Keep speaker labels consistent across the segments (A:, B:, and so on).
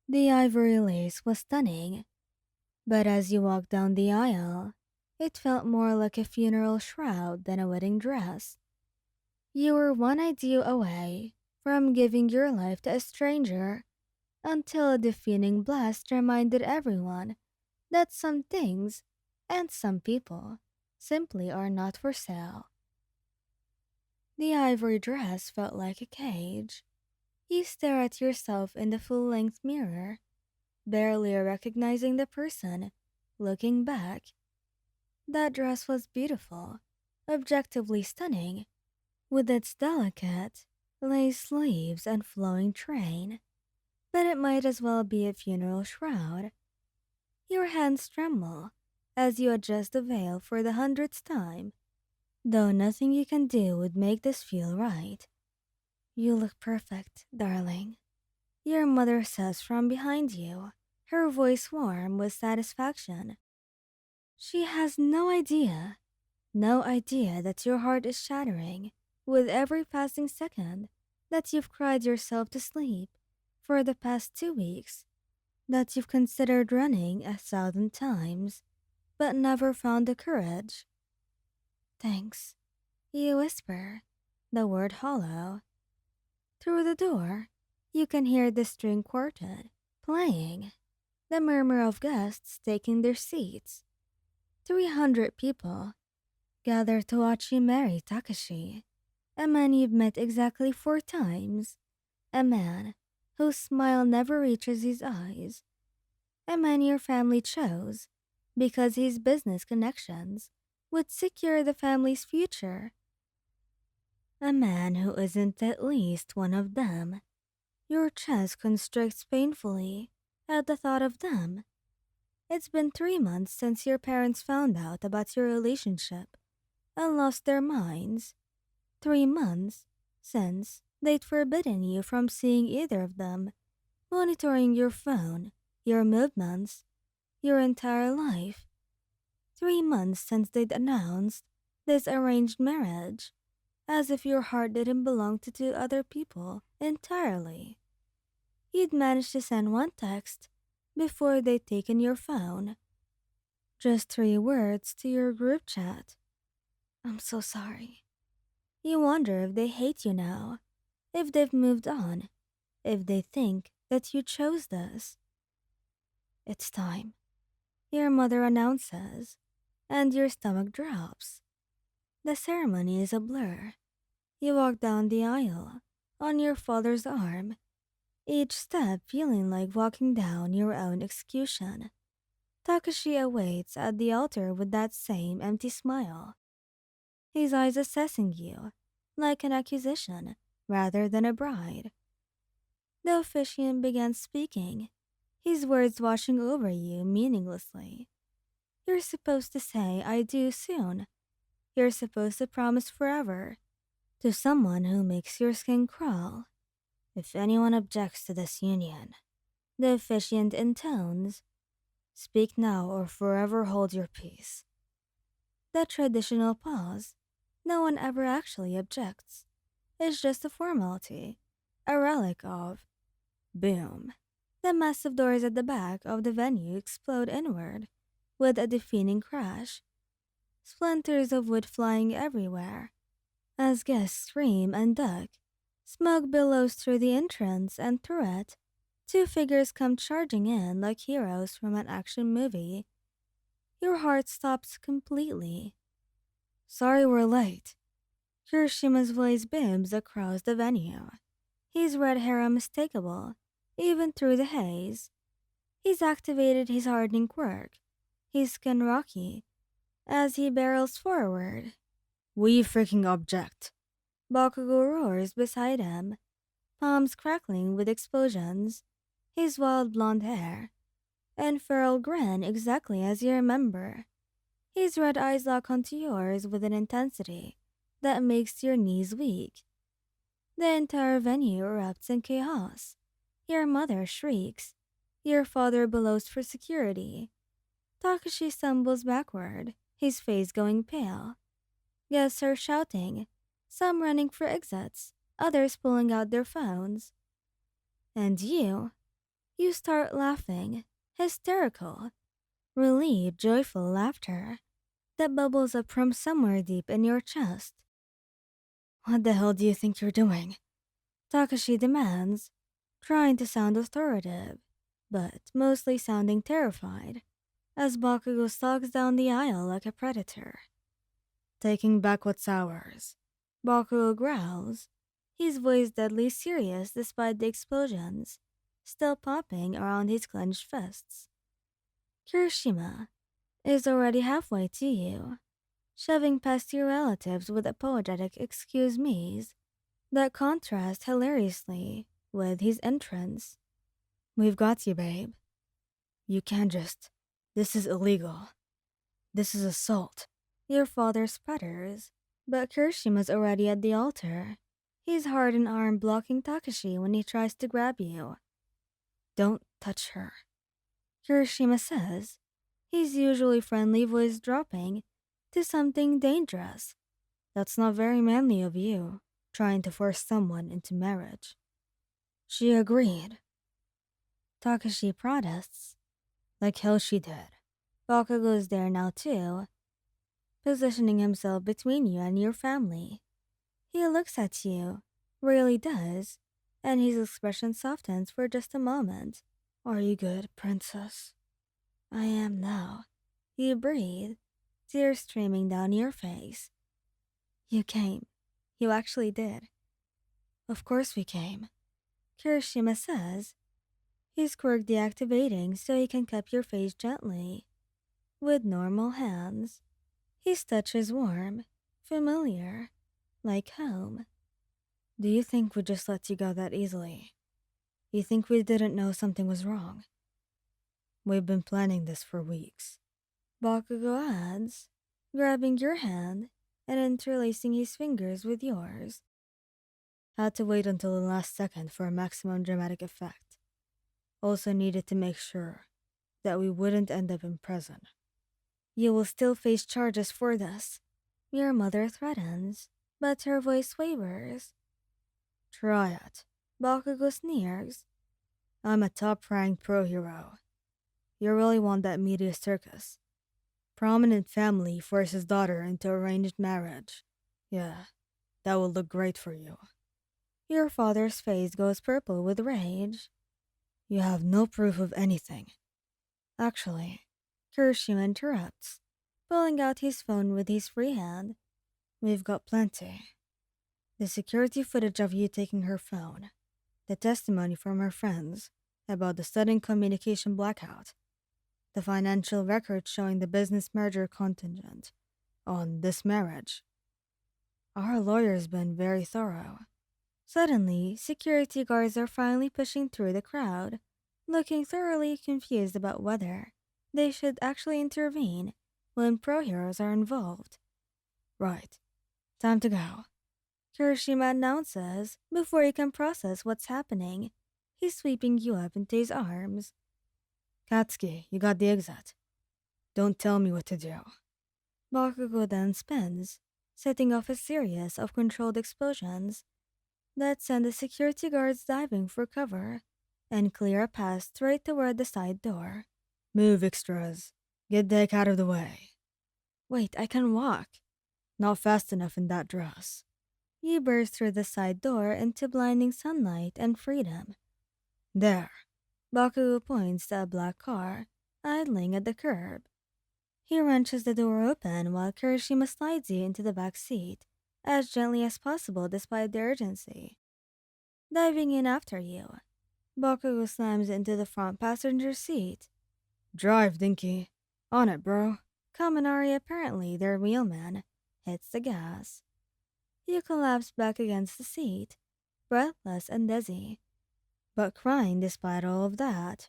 A: The ivory lace was stunning, but as you walked down the aisle, it felt more like a funeral shroud than a wedding dress. You were one idea away from giving your life to a stranger until a deafening blast reminded everyone that some things and some people simply are not for sale. The ivory dress felt like a cage. You stare at yourself in the full length mirror, barely recognizing the person looking back. That dress was beautiful, objectively stunning, with its delicate lace sleeves and flowing train, but it might as well be a funeral shroud. Your hands tremble as you adjust the veil for the hundredth time, though nothing you can do would make this feel right. You look perfect, darling, your mother says from behind you, her voice warm with satisfaction. She has no idea that your heart is shattering with every passing second, that you've cried yourself to sleep for the past 2 weeks, that you've considered running 1,000 times, but never found the courage. Thanks, you whisper, the word hollow. Through the door, you can hear the string quartet playing, the murmur of guests taking their seats. 300 people gather to watch you marry Takashi, a man you've met exactly 4 times, a man whose smile never reaches his eyes, a man your family chose because his business connections would secure the family's future, a man who isn't at least one of them. Your chest constricts painfully at the thought of them. It's been 3 months since your parents found out about your relationship and lost their minds. 3 months since they'd forbidden you from seeing either of them, monitoring your phone, your movements, your entire life. 3 months since they'd announced this arranged marriage, as if your heart didn't belong to two other people entirely. You'd managed to send one text before they'd taken your phone. Just 3 words to your group chat. I'm so sorry. You wonder if they hate you now, if they've moved on, if they think that you chose this. It's time, your mother announces, and your stomach drops. The ceremony is a blur. You walk down the aisle on your father's arm, each step feeling like walking down your own execution. Takashi awaits at the altar with that same empty smile, his eyes assessing you like an accusation rather than a bride. The officiant began speaking, his words washing over you meaninglessly. You're supposed to say, I do soon. You're supposed to promise forever to someone who makes your skin crawl. If anyone objects to this union, the officiant intones, speak now or forever hold your peace. The traditional pause. No one ever actually objects. It's just a formality, a relic of boom. The massive doors at the back of the venue explode inward with a deafening crash, splinters of wood flying everywhere. As guests scream and duck, smoke billows through the entrance, and through it, two figures come charging in like heroes from an action movie. Your heart stops completely. Sorry we're late. Kirishima's voice booms across the venue. His red hair unmistakable, even through the haze. He's activated his hardening quirk, his skin rocky, as he barrels forward. We freaking object. Bakugou roars beside him, palms crackling with explosions, his wild blonde hair, and feral grin exactly as you remember. His red eyes lock onto yours with an intensity that makes your knees weak. The entire venue erupts in chaos. Your mother shrieks. Your father bellows for security. Takashi stumbles backward, his face going pale. Guests are shouting, some running for exits, others pulling out their phones. And you? You start laughing, hysterical, relieved, joyful laughter that bubbles up from somewhere deep in your chest. What the hell do you think you're doing? Takashi demands, trying to sound authoritative, but mostly sounding terrified, as Bakugo stalks down the aisle like a predator. Taking back what's ours. Bakugo growls, his voice deadly serious despite the explosions, still popping around his clenched fists. Kirishima is already halfway to you, shoving past your relatives with apologetic excuse me's that contrast hilariously with his entrance. We've got you, babe. You can't just. This is illegal. This is assault. Your father sputters, but Kirishima's already at the altar, his hardened arm blocking Takashi when he tries to grab you. Don't touch her, Kirishima says, his usually friendly voice dropping to something dangerous. That's not very manly of you, trying to force someone into marriage. She agreed. Takashi protests. Like hell she did. Bakugo's there now too, positioning himself between you and your family. He looks at you, really does, and his expression softens for just a moment. Are you good, princess? I am now. You breathe, tears streaming down your face. You came. You actually did. Of course we came, Kirishima says, his quirk deactivating so he can cup your face gently. With normal hands. His touch is warm, familiar, like home. Do you think we just let you go that easily? You think we didn't know something was wrong? We've been planning this for weeks. Bakugo adds, grabbing your hand and interlacing his fingers with yours. Had to wait until the last second for a maximum dramatic effect. Also needed to make sure that we wouldn't end up in prison. You will still face charges for this, your mother threatens, but her voice wavers. Try it. Bakugo sneers. I'm a top-ranked pro hero. You really want that media circus. Prominent family forces daughter into arranged marriage. Yeah, that will look great for you. Your father's face goes purple with rage. You have no proof of anything. Actually, Kirishima interrupts, pulling out his phone with his free hand. We've got plenty. The security footage of you taking her phone, the testimony from her friends about the sudden communication blackout, the financial records showing the business merger contingent on this marriage. Our lawyer's been very thorough. Suddenly, security guards are finally pushing through the crowd, looking thoroughly confused about whether they should actually intervene when pro heroes are involved. Right. Time to go. Kirishima announces before he can process what's happening. He's sweeping you up into his arms. Katsuki, you got the exit. Don't tell me what to do. Bakugo then spins, setting off a series of controlled explosions that send the security guards diving for cover and clear a path straight toward the side door. Move, extras. Get the heck out of the way. Wait, I can walk. Not fast enough in that dress. You burst through the side door into blinding sunlight and freedom. There. Bakugo points to a black car, idling at the curb. He wrenches the door open while Kirishima slides you into the back seat, as gently as possible despite the urgency. Diving in after you, Bakugo slams into the front passenger seat. Drive, Dinky. On it, bro. Kaminari, apparently their wheelman, hits the gas. You collapse back against the seat, breathless and dizzy, but crying despite all of that.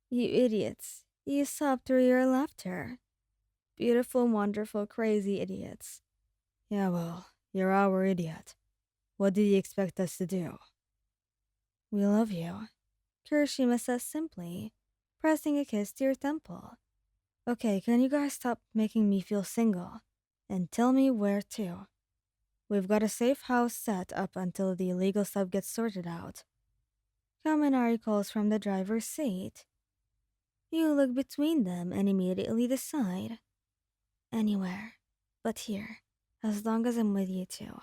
A: You idiots. You sob through your laughter. Beautiful, wonderful, crazy idiots. Yeah, well, you're our idiot. What did you expect us to do? We love you, Kirishima says simply, pressing a kiss to your temple. Okay, can you guys stop making me feel single and tell me where to? We've got a safe house set up until the illegal stuff gets sorted out. Kaminari calls from the driver's seat. You look between them and immediately decide. Anywhere. But here. As long as I'm with you too.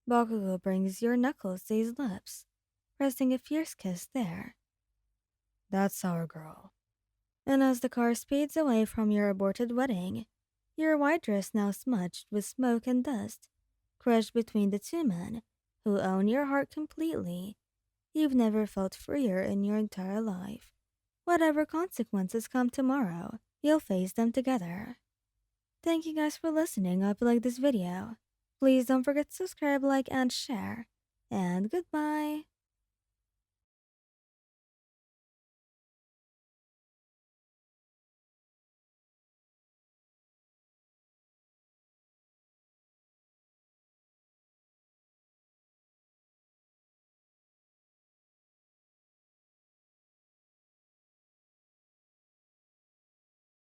A: Bakugou brings your knuckles to his lips, pressing a fierce kiss there. That's our girl. And as the car speeds away from your aborted wedding, your white dress now smudged with smoke and dust, crushed between the two men who own your heart completely, you've never felt freer in your entire life. Whatever consequences come tomorrow, you'll face them together. Thank you guys for listening. I hope you liked this video. Please don't forget to subscribe, like, and share. And goodbye.